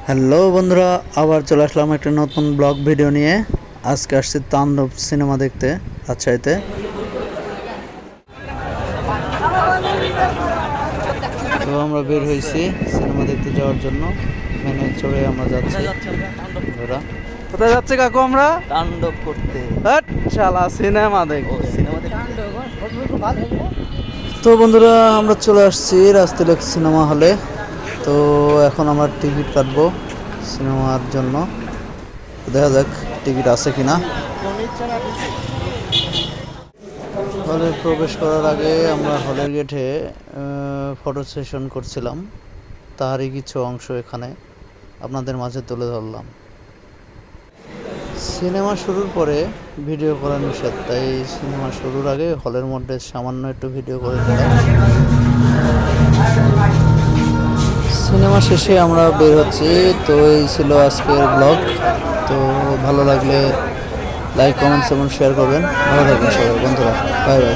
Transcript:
Hello বন্ধুরা, আবার চলে আসলাম একটা নতুন ব্লগ ভিডিও নিয়ে। আজকে আসছি তাণ্ডব সিনেমা দেখতে রাজশাহীতে। তো আমরা বের হয়েছি সিনেমা দেখতে যাওয়ার জন্য। মেনে চড়ে আমরা যাচ্ছি। বন্ধুরা, কোথায় যাচ্ছে কাকু? আমরা তাণ্ডব করতে। হ্যাট শালা সিনেমা দেখতে। সিনেমা দেখতে তো বন্ধুরা, আমরা চলে আসছি রাজতিলক সিনেমা হলে। তো এখন আমরা টিকিট কাটবো সিনেমার জন্য। দেখা যাক টিকিট আছে কিনা। হলে প্রবেশ করার আগে আমরা হলের গেটে ফটো সেশন করছিলাম, তারই কিছু অংশ এখানে আপনাদের মাঝে তুলে ধরলাম। সিনেমা শুরুর পরে ভিডিও করা নিষেধ, তাই সিনেমা শুরুর আগে হলের মধ্যে সামান্য একটু ভিডিও করে দিলাম। সিনেমা শেষে আমরা বের হচ্ছি। তো এই ছিল আজকের ব্লগ। তো ভালো লাগলে লাইক, কমেন্টস এবং শেয়ার করবেন। ভালো থাকবেন সবাই বন্ধুরা। Bye bye.